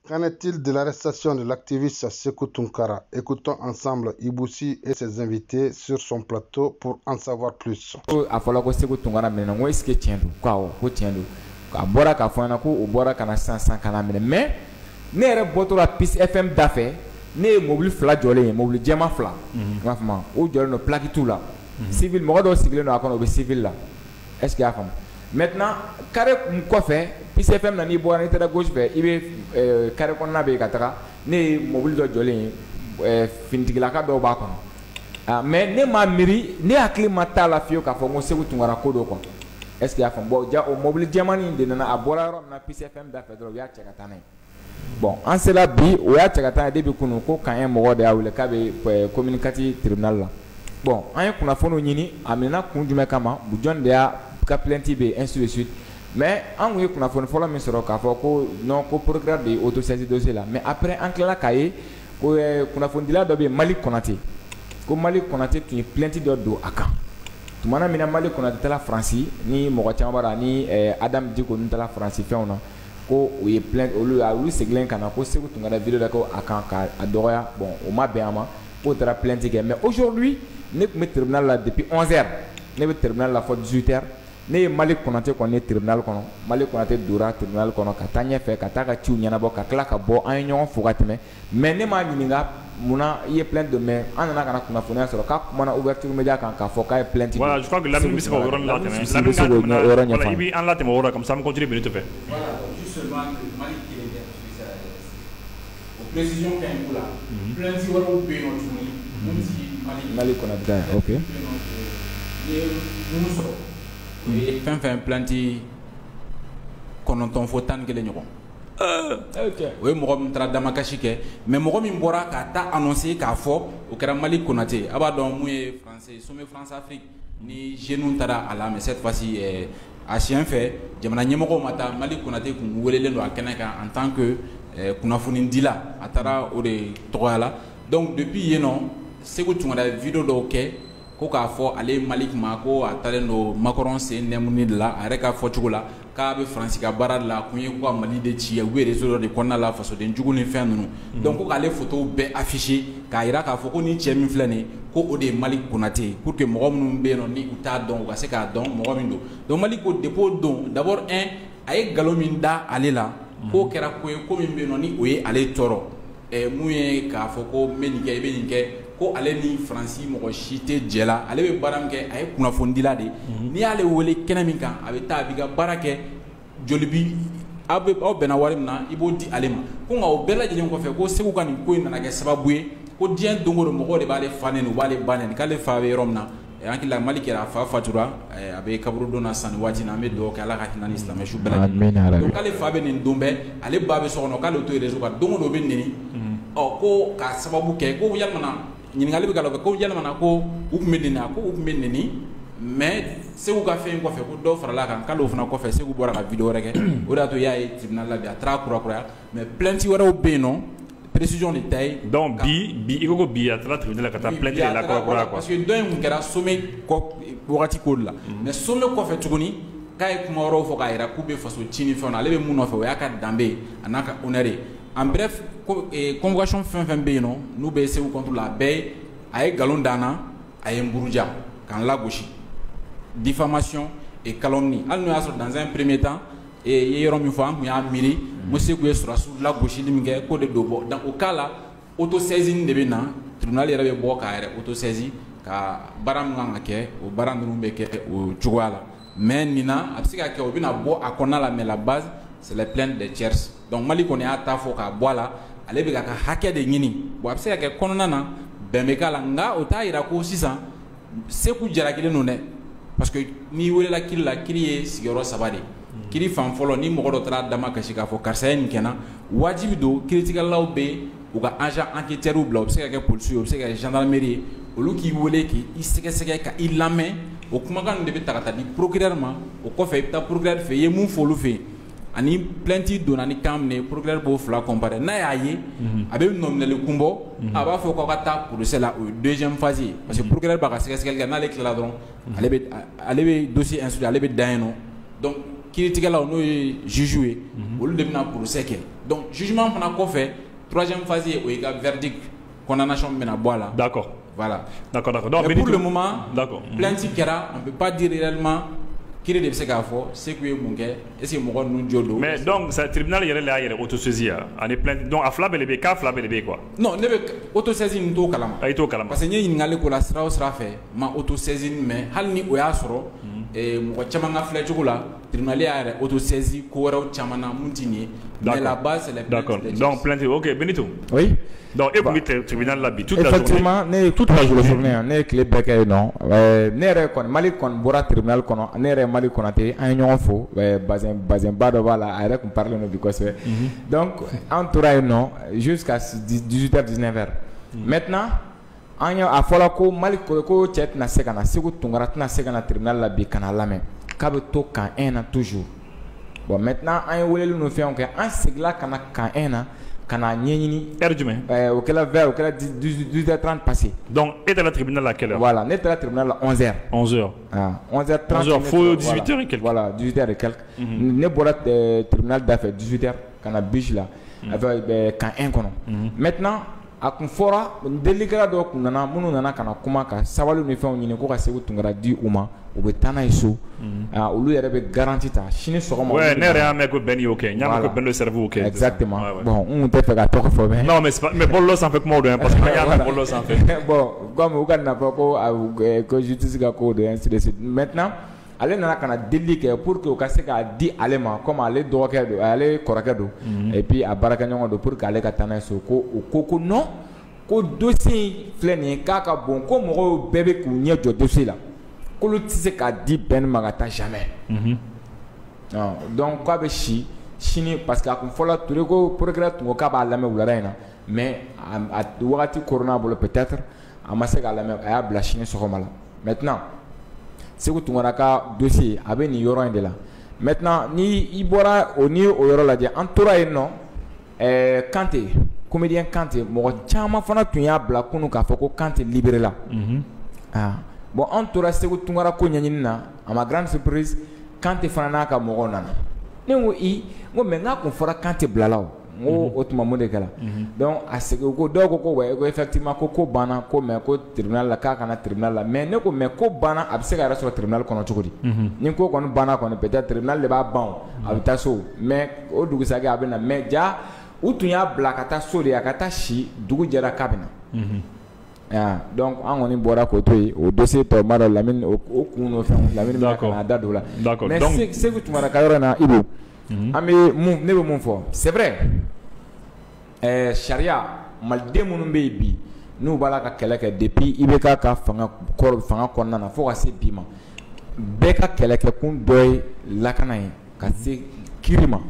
Qu'en est-il de l'arrestation de l'activiste Sékou Tounkara? Écoutons ensemble Iboussi et ses invités sur son plateau pour en savoir plus. A fɔla ko Sékou Tounkara minɛ ko est-ce que tiɲɛ don ko tiɲɛ don a bɔra k'a fɔ ɲɛna ko o bɔra ka na sisan kana minɛ mais ne yɛrɛ bɔtɔ la Peace FM da fɛ ne ye mobili fila jɔlen ye mobili jɛma fila i m'a faamu o jɔlen don plaque t'u la civil mɔgɔ dɔw sigilen don a kɔnɔ o bɛ civil la est-ce que i y'a faamu maintenant carré kɔfɛ Peace FM na n'i bɔra n'i taara gauche fɛ i bɛ carré kɔnɔna bɛ yen ka taga ne ye mobili dɔ jɔlen ye finitigilaka dɔw b'a kɔnɔ mais ne m'a miiri ne hakili ma t'a la fiyewu k'a fɔ ko Sékou Tounkara ko do quoi est-ce que i y'a faamu bon ja o mobili jɛmani in de nana a bɔra yɔrɔ min na Peace FM da fɛ dɔrɔn u y'a cɛ ka taa n'a ye bon an sera bi o y'a cɛ ka taa n'a ye depuis kunu ko kan ye mɔgɔ de y'a wele k'a bɛ communiquer tribunal la bon an ye kunnafoniw ɲini a minɛna kun jumɛn kama jɔn de y'a ka plainte bɛ yen ainsi de suite mais an kun ye kunnafoni fɔlɔ min sɔrɔ k'a fɔ ko non ko procureur de ye autosaisi dossier la mais après an tilala k'a ye ko kunnafonidila dɔ bɛ yen Mali Konate ko Mali Konate tun ye plainte dɔ don a kan tumana min na Mali Konate taara Faransi ni mɔgɔ caman b'a la ni Adam Diko ninnu taara Faransi fɛnw na ko o ye plainte olu seginnen ka na ko Sékou Tounkara vidéo dɔ kɛ a kan k'a dɔgɔya bon o ma bɛn a ma k'o taara plainte kɛ mais aujourd'hui ne tun bɛ tribunal la depuis 11h ne bɛ tribunal la fɔ 18h ne ye Mali Konate kɔni ye tribunal kɔnɔ Mali Konate donna tribunal kɔnɔ ka taa ɲɛfɛ ka taa ka ciw ɲɛnabɔ ka tila ka bɔ an ye ɲɔgɔn fo ka tɛmɛ mais ne m'a ɲininka munna i ye plainte don mais an nana ka na kunnafoniya sɔrɔ k'a kumana ouverture média kan k'a fɔ k'a ye plainte voilà je crois que Lamine bɛ se ka o yɔrɔ latɛmɛ voilà i bɛ an latɛmɛ o yɔrɔ comme ça an bɛ continuer minute fɛ voilà juste seulement que Mali kelen tɛ o précision ka ɲi ko la plainte wɛrɛw bɛ yen nɔ tuguni mun ti Mali Konate ta ye ok ni ye mun sɔrɔ o ye fɛn fɛn plainte 9 fo 11 ɲɔgɔn o ye mɔgɔ min taara damakasi kɛ mais mɔgɔ min bɔra k'a ta annoncer k'a fɔ o kɛra Mali Konate a b'a dɔn mun ye français sommet France Afrique ni jeunes taara a la mais cette fois-ci a siɲɛ fɛ jamana ɲɛmɔgɔw ma taa Mali Konate kun welelen don a kɛnɛ kan en tant que kunnafonidila a taara o de tɔgɔya la donc depuis yen nɔ Sékou Tounkara ye vidéo dɔw kɛ ko k'a fɔ ale Malik ma ko a taalen don Macron sen nɛmuni de la a yɛrɛ ka fɔcogo la k'a bɛ Faransi ka baara de la kun ye ko ka Mali de ci u ye réseau dɔ de kɔnɔna la fasoden jugu ni fɛn ninnu donc ko k'ale photo bɛɛ affiché k'a jira k'a fɔ ko ni cɛ min filɛ nin ye ko o de ye Mali Konate ye pour que mɔgɔ minnu bɛ yen nɔ ni u t'a dɔn u ka se k'a dɔn mɔgɔ min don donc Mali ko depuis o don d'abord a ye nkalon min da ale la k'o kɛra ko ye ko min bɛ yen nɔ ni o ye ale tɔɔrɔ mun ye k'a fɔ ko n bɛ nin kɛ i bɛ nin kɛ ko ale ni Faransi mɔgɔ si tɛ jɛ la ale bɛ baara min kɛ a ye kunnafonidila de n'i y'ale wele kɛnɛ min kan a bɛ taa a b'i ka baara kɛ joli bi aw bɛnna wari min na i b'o di ale ma ko nka o bɛɛ lajɛlen kɔfɛ ko Sékou ka nin ko in nana kɛ sababu ye ko diɲɛ don o don mɔgɔw de b'ale fa nɛni u b'ale ba nɛni k'ale fa bɛ yɔrɔ min na an hakili la Mali kɛra a fa fatura a bɛ kaburu don na san ni waati na an bɛ dugawu kɛ Ala ka hinɛ ni silamɛ su bɛɛ lajɛlen donc k'ale fa bɛ nin don bɛɛ ale ba bɛ so kɔnɔ k'ale to réseau kan don o don o bɛ nɛni ko k'a sababu kɛ ko yalima ɲininkali bɛ k'a la ko yalima ko u tun bɛ nɛni a ko u tun bɛ nɛni mais Sékou ka fɛn kɔfɛ ko dɔw farala kan k'ale o fana kɔfɛ Sékou bɔra ka vidéo wɛrɛ kɛ o de y'a to i y'a ye tribunal la bi a taara kurakuraya mais plainte wɛrɛw bɛ yen nɔ précision de ta ye donc bi i ko bi a taara tribunal la ka taa plainte de la kurakuraya quoi parce que dɔ in kun kɛra sommet wagati ko de la mais sommet kɔfɛ tuguni k'a ye kuma wɛrɛw fɔ k'a jira k'u bɛ faso ci ni fɛnw na ale bɛ mun nɔfɛ o y'a ka danbe ye a n'a ka honneur ye en bref convocation fɛn fɛn bɛ yen nɔ n'u bɛ Sékou contre la a bɛɛ ye a ye nkalon d'an na a ye n buruja k'an lagosi diffamation et calomnie hali n'o y'a sɔrɔ dans un premier temps i ye yɔrɔ min fɔ an tun y'a miiri ko Sékou ye sɔrɔdasiw lagosili min kɛ k'o de don bɔ dans o cas la autosaisine de bɛ na tribunal yɛrɛ bɛ bɔ k'a yɛrɛ autosaisi ka baara min kan ka kɛ o baara ninnu bɛ kɛ o cogoya la mais nin na a bɛ se ka kɛ o bɛna bɔ a kɔnɔna la mais la base c'est les plaintes des tiers donc Mali kɔni y'a ta fɔ k'a bɔ a la ale bɛ ka hakɛ de ɲini bon a bɛ se ka kɛ kɔnɔna na bɛn bɛ k'a la nka o t'a jira ko sisan Sékou jarakilen don dɛ parce que n'i welela kiri la kiri ye sigiyɔrɔ 3 de kiri fan fɔlɔ ni mɔgɔ dɔ taara dama kasi k'a fɔ karisa ye nin kɛna wajibi don kiiritigɛlaw bɛ u ka agent enquêteurs bila u bɛ se ka kɛ policiers u bɛ se ka kɛ gendarmerie ye olu k'i wele k'i sɛgɛsɛgɛ ka i lamɛn o kumakan de bɛ ta ka taa di procureur ma o kɔfɛ i bɛ taa procureur fɛ i ye mun fɔ olu fɛ yen ani plainte donna ni kan min ye procureur b'o fila comparer n'a y'a ye a bɛ nominali kun bɔ a b'a fɔ k'aw ka taa procès la o ye deuxième phase ye parce que procureur b'a ka sɛgɛsɛgɛli kɛ n'ale tilala dɔrɔn ale bɛ dossier instruit ale bɛ dan yen nɔ donc kiiritigɛlaw n'o ye juge ye olu de bɛna procès kɛ donc jugement fana kɔfɛ troisième phase ye o ye ka verdict condamnation bɛna bɔ a la. D'accord. Voilà. D'accord. Mais pour le moment, plainte kɛra on peut pas dire réellement kiiri de bɛ se k'a fɔ Seku ye mun kɛ est-ce que mɔgɔ ninnu jo don. Mais donc ça tribunal yɛrɛ le y'a yɛrɛ autosaisir ani plainte donc a fila bɛɛ de bɛ yen k'a fila bɛɛ de bɛ yen quoi. Non ne bɛ autosaisir nin t'o kalama. I t'o kalama. Parce que n ye ɲininkali k'o la sira o sira fɛ ma autosaisir mais hali ni o y'a sɔrɔ mɔgɔ caman ka filɛ cogo la tribunal y'a yɛrɛ autosaisir ko wɛrɛw caman na mun ti nin ye. Mais la base c'est les plaintes. D'accord. Donc plainte ok Benito. Oui. Donc et pour le tribunal là toute la journée. Effectivement toute la journée ne tile bɛɛ kɛ yen nɔ ne yɛrɛ kɔni Mali kɔni bɔra tribunal kɔnɔ ne yɛrɛ Mali Konate an ye ɲɔgɔn fo bazinba dɔ b'a la a yɛrɛ tun parle no bi kosɛbɛ donc an tora yen nɔ jusqu'à 18h 19h maintenant an ye a fɔla ko Mali ko cɛ tɛna se ka na Seku Tunkara tɛna se ka na tribunal la bi ka na lamɛn k'a bɛ to camp 1 na toujours bon maintenant an ye weleli ni fɛnw kɛ an segila ka na camp 1 na ka na ɲɛɲini heure jumɛn o kɛla vers o kɛla 18h30 passé donc e taara tribunal à quelle heure voilà ne taara tribunal la 11h 11h30 11h faut 18h et quelques voilà 18h et quelques ne bɔra tribunal da fɛ 18h ka na biche la avec camp 1 kɔnɔ maintenant a kun fɔra delikɛla dɔw kun nana minnu nana ka na kuma ka sabali ni fɛnw ɲini ko ka Seku Tunkara di u ma u bɛ taa n'a ye so olu yɛrɛ bɛ garantie ta sini sɔgɔma. Ouais ne yɛrɛ y'a mɛn ko Ben y'o kɛ n y'a mɛn ko Ben de cerveau kɛ. Exactement bon n kun tɛ fɛ ka tɔgɔ fɔ mais. Non mais bɔlɔlɔ sanfɛ kumaw don parce que an y'a mɛn bɔlɔlɔ sanfɛ. Bon comme u ka nafa ko justice ka ko don ainsi de suite maintenant ale nana ka na deli kɛ pour que u ka se k'a di ale ma comme ale dɔgɔkɛ don ale kɔrɔkɛ don et puis a baarakɛɲɔgɔn don pour que ale ka taa n'a ye so ko u ko non ko dossier filɛ nin ye k'a ka bon ko mɔgɔw bɛɛ bɛ k'u ɲɛ jɔ dossier la k'olu tɛ se k'a di Ben ma ka taa jamais donc k'a bɛ si sini parce que a kun fɔla Ture ko procureur tun ko k'a b'a lamɛn wulada in na mais a wagati koronna a bolo peut-être a ma se k'a lamɛn a y'a bila sini sɔgɔma la maintenant Seku Tunkara ka dossier a bɛ nin yɔrɔ in de la maintenant ni i bɔra o ni o yɔrɔ lajɛ an tora yen nɔ Kante comédien Kante mɔgɔ caman fana tun y'a bila kunun k'a fɔ ko Kante libéré la bon an tora Seku Tunkara ko ɲɛɲini na a ma grande surprise Kante fana n'a ka mɔgɔw nana ne ko n ko mais n'a kun fɔra Kante bilala o n ko o tuma mun de kɛra donc a segin ko dɔw ko ouais ko effectivement ko banna ko mais ko tribunal la k'a kana tribunal la mais ne ko mais ko banna a bɛ se ka yɛrɛ sɔrɔ tribunal kɔnɔ cogo di ni ko kɔni banna kɔni peut-être tribunal de b'a ban a bɛ taa so mais o dugusajɛ a bɛ na mais ja u tun y'a bila ka taa so de a ka taa si dugu jɛra k'a bɛ na donc an kɔni bɔra k'o to yen o dossier tɔ ma dɔn Lamine o kun n'o fɛnw Lamine bɛna ka na da don o la mais Seku Tunkara ka yɔrɔ in na Ibu an bɛ mun ne bɛ mun fɔ c'est vrai sariya maliden minnu bɛ yen bi n'u b'a la ka kɛlɛ kɛ depuis IBK ka fanga kɔnɔna na fo ka se bi ma bɛɛ ka kɛlɛkɛkun dɔ ye lakana ye ka se kiiri ma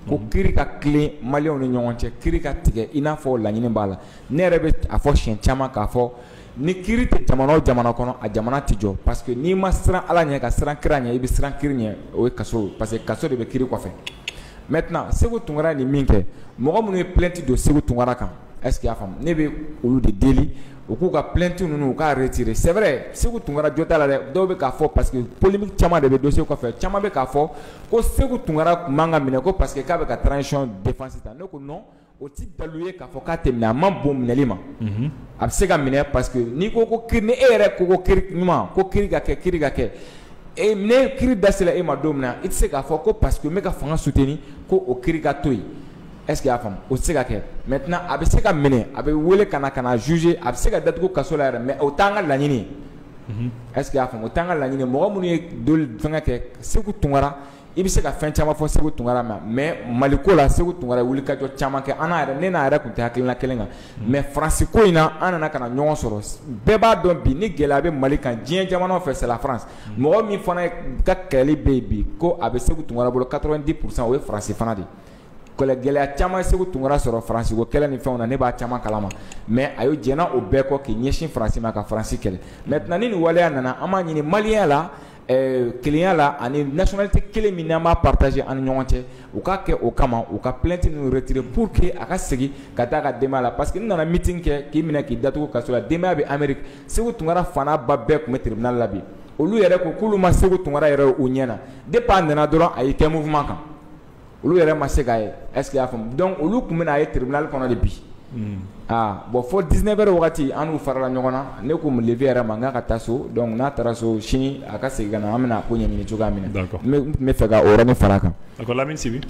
ko kiiri ka tilen maliyɛnw ni ɲɔgɔn cɛ kiiri ka tigɛ i n'a fɔ laɲini b'a la ne yɛrɛ bɛ a fɔ siɲɛ caman k'a fɔ ni kiiri tɛ jamana o jamana kɔnɔ a jamana tɛ jɔ parce que n'i ma siran Ala ɲɛ ka siran kira ɲɛ i bɛ siran kiiri ɲɛ o ye kaso parce que kaso de bɛ kiiri kɔfɛ maintenant Seku Tunkara ni min kɛ mɔgɔ minnu ye plainte don Seku Tunkara kan est-ce que y'a faamu ne bɛ olu de deli u k'u ka plainte ninnu u k'a retirer c'est vrai Seku Tunkara jo t'a la dɛ dɔw bɛ k'a fɔ parce que polémique caman de bɛ dossier kɔfɛ caman bɛ k'a fɔ ko Seku Tunkara kun man ka minɛ ko parce que k'a bɛ ka transition défense ta ne ko non o tɛ dalu ye k'a fɔ k'a tɛ minɛ a man bon minɛli ma a bɛ se ka minɛ parce que n'i ko ko kiiri ni e yɛrɛ ko ko kiiri ɲuman ko kiiri ka kɛ ne kiiri dasila e ma don min na i tɛ se k'a fɔ ko parce que n bɛ ka fanga soutenir ko o kiiri ka to yen est-ce que y'a faamu o tɛ se ka kɛ maintenant a bɛ se ka minɛ a bɛ wele ka na juger a bɛ se ka datugu kaso la yɛrɛ mais o t'an ka laɲini ye est-ce que y'a faamu o t'an ka laɲini mɔgɔ minnu ye fɛngɛ kɛ Seku Tunkara i bɛ se ka fɛn caman fɔ Seku Tunkara ma mais Maliko la Seku Tunkara ye wulikajɔ caman kɛ ne n'a yɛrɛ tun tɛ hakilina kelen kan mais France ko in na an nana ka na ɲɔgɔn sɔrɔ bɛɛ b'a dɔn bi ni gɛlɛya bɛ Mali kan diɲɛ jamanaw fɛ c'est la France mɔgɔ min fana ka kɛlɛli bɛ yen bi ko a bɛ Seku Tunkara bolo 90% o ye France fana de gɛlɛya caman Seku Tunkara sɔrɔ France ko kɛlɛ ni fɛnw na ne b'a caman kalama mais a y'o jɛnna o bɛɛ kɔ k'i ɲɛsin France ma ka France kɛlɛ maintenant ni nin waleya nana an b'a ɲini maliyɛn la kelenya la ani nationalité kelen min n'an b'a partager an ni ɲɔgɔn cɛ u k'a kɛ o kama u ka plainte ninnu retirer pour que a ka segin ka taa a ka denbaya la parce que n nana meeting kɛ k'i minɛ k'i datugu kaso la denbaya bɛ Amérique Seku Tunkara fana ba bɛɛ tun bɛ tribunal la bi olu yɛrɛ ko k'olu ma Seku Tunkara yɛrɛ u ɲɛna depuis a nana dɔrɔn a y'i kɛ mouvement kan olu yɛrɛ ma se k'a ye est-ce que y'a faamu donc olu tun bɛna a ye tribunal kɔnɔ de bi bon fo 19h wagati an n'u farala ɲɔgɔn na ne ko lever yɛrɛ ma n k'a ka taa so donc n'a taara so sini a ka segin ka na an bɛna ko ɲɛɲini cogoya min na n bɛ fɛ ka o yɔrɔnin fara a kan. D'accord Lamine Sibi.